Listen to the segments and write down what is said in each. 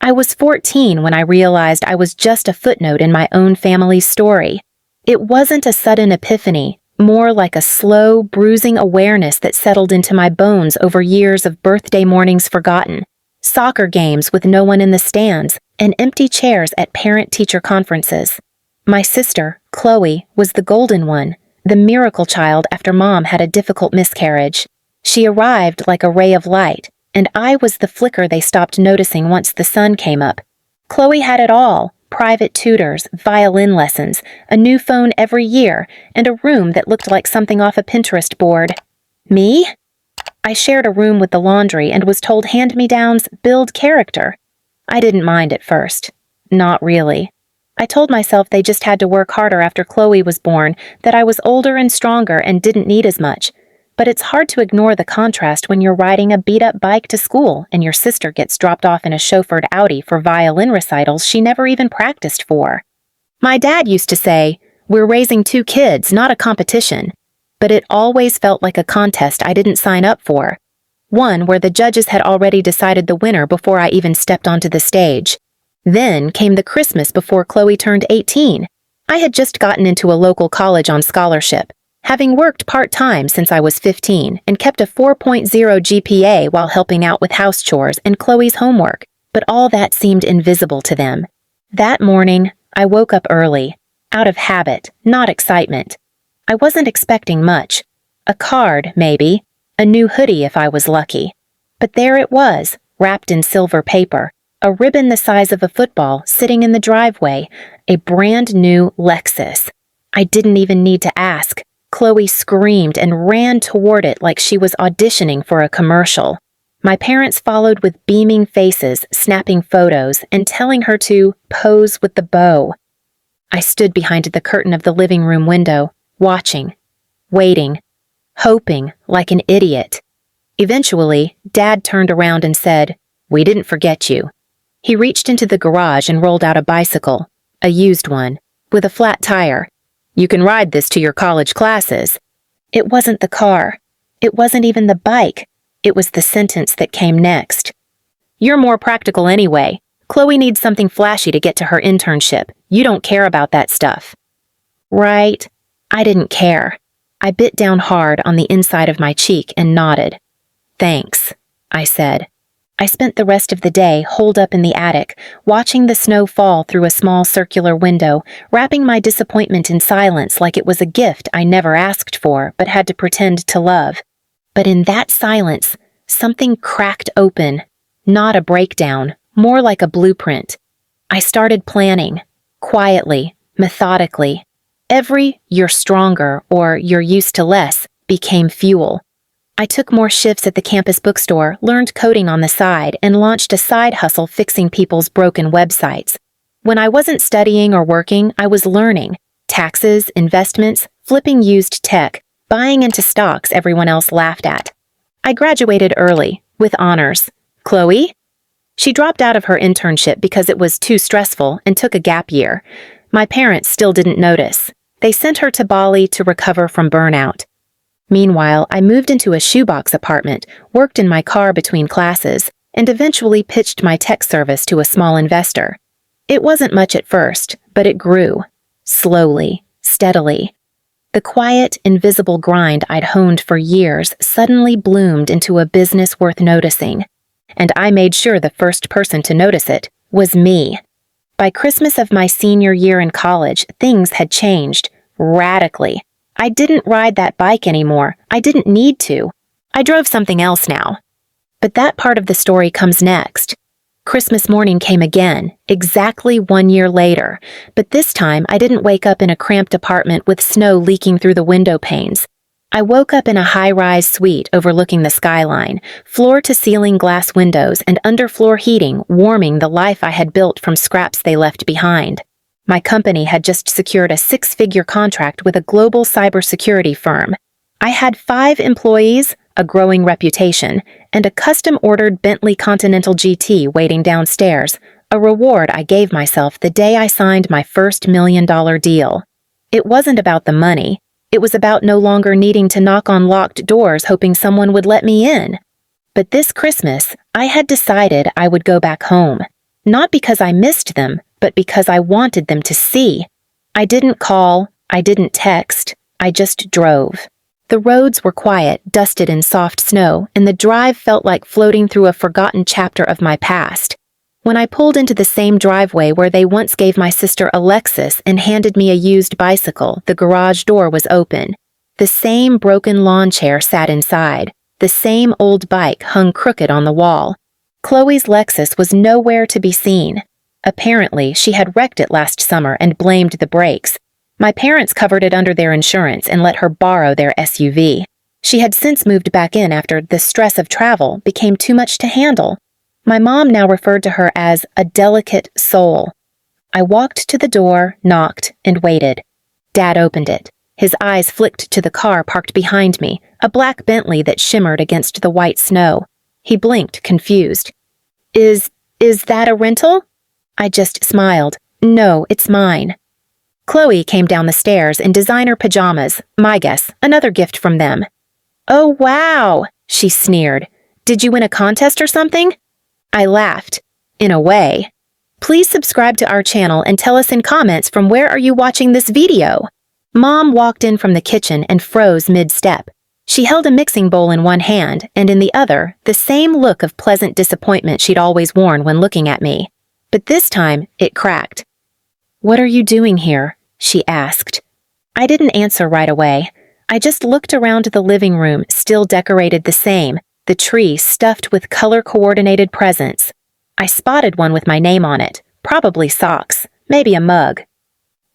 I was 14 when I realized I was just a footnote in my own family's story. It wasn't a sudden epiphany, more like a slow, bruising awareness that settled into my bones over years of birthday mornings forgotten, soccer games with no one in the stands, and empty chairs at parent-teacher conferences. My sister, Chloe, was the golden one, the miracle child after Mom had a difficult miscarriage. She arrived like a ray of light, and I was the flicker they stopped noticing once the sun came up. Chloe had it all: private tutors, violin lessons, a new phone every year, and a room that looked like something off a Pinterest board. Me? I shared a room with the laundry and was told hand-me-downs build character. I didn't mind at first. Not really. I told myself they just had to work harder after Chloe was born, that I was older and stronger and didn't need as much. But it's hard to ignore the contrast when you're riding a beat-up bike to school and your sister gets dropped off in a chauffeured Audi for violin recitals she never even practiced for. My dad used to say, "We're raising two kids, not a competition." But it always felt like a contest I didn't sign up for. One where the judges had already decided the winner before I even stepped onto the stage. Then came the Christmas before Chloe turned 18. I had just gotten into a local college on scholarship, having worked part-time since I was 15 and kept a 4.0 GPA while helping out with house chores and Chloe's homework, but all that seemed invisible to them. That morning, I woke up early, out of habit, not excitement. I wasn't expecting much. A card, maybe. A new hoodie if I was lucky. But there it was, wrapped in silver paper, a ribbon the size of a football sitting in the driveway, a brand new Lexus. I didn't even need to ask. Chloe screamed and ran toward it like she was auditioning for a commercial. My parents followed with beaming faces, snapping photos, and telling her to pose with the bow. I stood behind the curtain of the living room window, watching, waiting, hoping like an idiot. Eventually, Dad turned around and said, "We didn't forget you." He reached into the garage and rolled out a bicycle, a used one, with a flat tire. "You can ride this to your college classes." It wasn't the car. It wasn't even the bike. It was the sentence that came next. "You're more practical anyway. Chloe needs something flashy to get to her internship. You don't care about that stuff." Right. I didn't care. I bit down hard on the inside of my cheek and nodded. "Thanks," I said. I spent the rest of the day holed up in the attic, watching the snow fall through a small circular window, wrapping my disappointment in silence like it was a gift I never asked for but had to pretend to love. But in that silence, something cracked open. Not a breakdown, more like a blueprint. I started planning, quietly, methodically. Every "you're stronger" or "you're used to less" became fuel. I took more shifts at the campus bookstore, learned coding on the side, and launched a side hustle fixing people's broken websites. When I wasn't studying or working, I was learning. Taxes, investments, flipping used tech, buying into stocks everyone else laughed at. I graduated early, with honors. Chloe? She dropped out of her internship because it was too stressful and took a gap year. My parents still didn't notice. They sent her to Bali to recover from burnout. Meanwhile, I moved into a shoebox apartment, worked in my car between classes, and eventually pitched my tech service to a small investor. It wasn't much at first, but it grew. Slowly, steadily. The quiet, invisible grind I'd honed for years suddenly bloomed into a business worth noticing. And I made sure the first person to notice it was me. By Christmas of my senior year in college, things had changed, radically. I didn't ride that bike anymore. I didn't need to. I drove something else now. But that part of the story comes next. Christmas morning came again, exactly 1 year later, but this time I didn't wake up in a cramped apartment with snow leaking through the window panes. I woke up in a high-rise suite overlooking the skyline, floor-to-ceiling glass windows and underfloor heating warming the life I had built from scraps they left behind. My company had just secured a 6-figure contract with a global cybersecurity firm. I had 5 employees, a growing reputation, and a custom-ordered Bentley Continental GT waiting downstairs, a reward I gave myself the day I signed my first $1 million deal. It wasn't about the money. It was about no longer needing to knock on locked doors hoping someone would let me in. But this Christmas, I had decided I would go back home. Not because I missed them, but because I wanted them to see. I didn't call, I didn't text, I just drove. The roads were quiet, dusted in soft snow, and the drive felt like floating through a forgotten chapter of my past. When I pulled into the same driveway where they once gave my sister a Lexus and handed me a used bicycle, the garage door was open. The same broken lawn chair sat inside. The same old bike hung crooked on the wall. Chloe's Lexus was nowhere to be seen. Apparently, she had wrecked it last summer and blamed the brakes. My parents covered it under their insurance and let her borrow their SUV. She had since moved back in after the stress of travel became too much to handle. My mom now referred to her as a delicate soul. I walked to the door, knocked, and waited. Dad opened it. His eyes flicked to the car parked behind me, a black Bentley that shimmered against the white snow. He blinked, confused. Is that a rental? I just smiled. No, it's mine. Chloe came down the stairs in designer pajamas, my guess, another gift from them. Oh, wow, she sneered. Did you win a contest or something? I laughed. In a way. Please subscribe to our channel and tell us in comments from where are you watching this video. Mom walked in from the kitchen and froze mid-step. She held a mixing bowl in one hand and in the other, the same look of pleasant disappointment she'd always worn when looking at me. But this time, it cracked. What are you doing here? She asked. I didn't answer right away. I just looked around the living room, still decorated the same, the tree stuffed with color-coordinated presents. I spotted one with my name on it, probably socks, maybe a mug.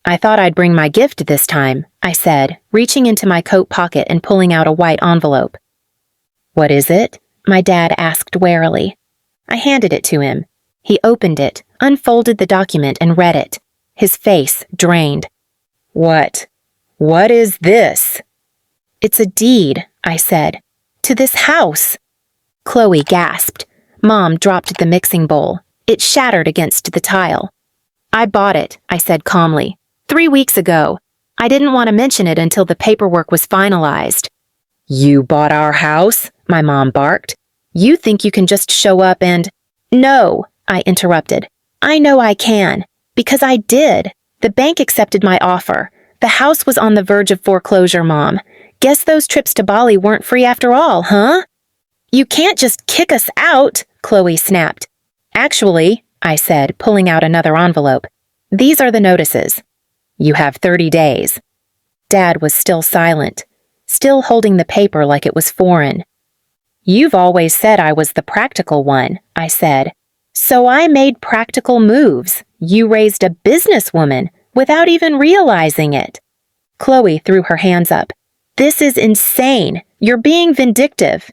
I thought I'd bring my gift this time, I said, reaching into my coat pocket and pulling out a white envelope. What is it? My dad asked warily. I handed it to him. He opened it, unfolded the document, and read it. His face drained. What is this? It's a deed, I said. To this house. Chloe gasped. Mom dropped the mixing bowl. It shattered against the tile. I bought it, I said calmly. 3 weeks ago. I didn't want to mention it until the paperwork was finalized. You bought our house? My mom barked. You think you can just show up and… No, I interrupted. I know I can. Because I did. The bank accepted my offer. The house was on the verge of foreclosure, Mom. Guess those trips to Bali weren't free after all, huh? You can't just kick us out, Chloe snapped. Actually, I said, pulling out another envelope. These are the notices. You have 30 days. Dad was still silent, still holding the paper like it was foreign. You've always said I was the practical one, I said. So I made practical moves. You raised a businesswoman without even realizing it. Chloe threw her hands up. This is insane. You're being vindictive.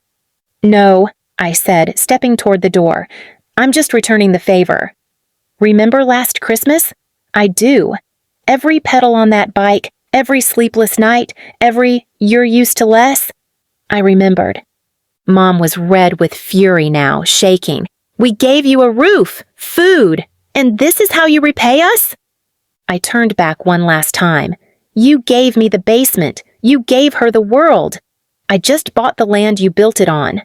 No, I said, stepping toward the door. I'm just returning the favor. Remember last Christmas? I do. Every pedal on that bike, every sleepless night, every you're used to less. I remembered. Mom was red with fury now, shaking. We gave you a roof, food, and this is how you repay us? I turned back one last time. You gave me the basement. You gave her the world. I just bought the land you built it on.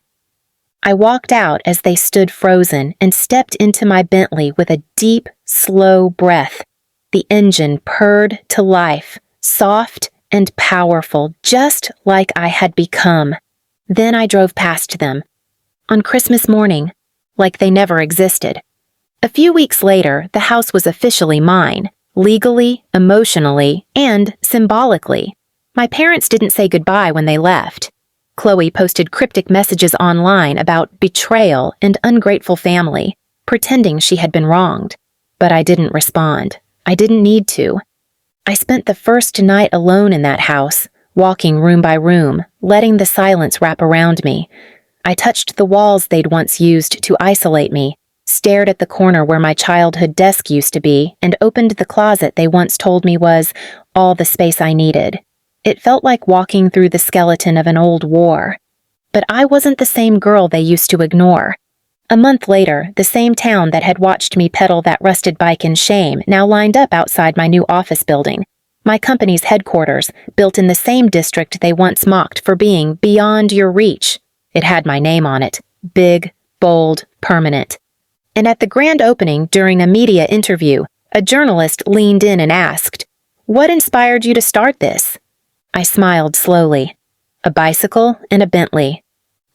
I walked out as they stood frozen and stepped into my Bentley with a deep, slow breath. The engine purred to life, soft and powerful, just like I had become. Then I drove past them. On Christmas morning, like they never existed. A few weeks later, the house was officially mine, legally, emotionally, and symbolically. My parents didn't say goodbye when they left. Chloe posted cryptic messages online about betrayal and ungrateful family, pretending she had been wronged. But I didn't respond. I didn't need to. I spent the first night alone in that house, walking room by room, letting the silence wrap around me. I touched the walls they'd once used to isolate me, stared at the corner where my childhood desk used to be, and opened the closet they once told me was all the space I needed. It felt like walking through the skeleton of an old war. But I wasn't the same girl they used to ignore. A month later, the same town that had watched me pedal that rusted bike in shame now lined up outside my new office building. My company's headquarters, built in the same district they once mocked for being beyond your reach. It had my name on it. Big, bold, permanent. And at the grand opening during a media interview, a journalist leaned in and asked, "What inspired you to start this?" I smiled slowly. A bicycle and a Bentley.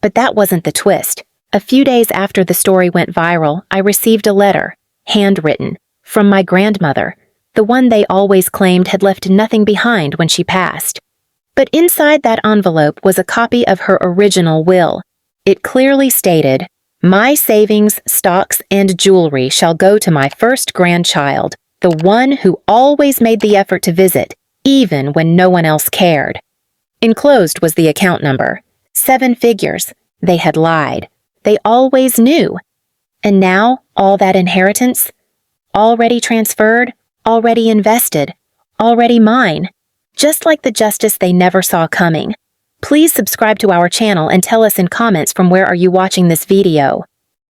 But that wasn't the twist. A few days after the story went viral, I received a letter, handwritten, from my grandmother, the one they always claimed had left nothing behind when she passed. But inside that envelope was a copy of her original will. It clearly stated, "My savings, stocks, and jewelry shall go to my first grandchild, the one who always made the effort to visit, even when no one else cared." Enclosed was the account number. 7 figures. They had lied. They always knew. And now, all that inheritance? Already transferred, already invested, already mine. Just like the justice they never saw coming. Please subscribe to our channel and tell us in comments from where are you watching this video.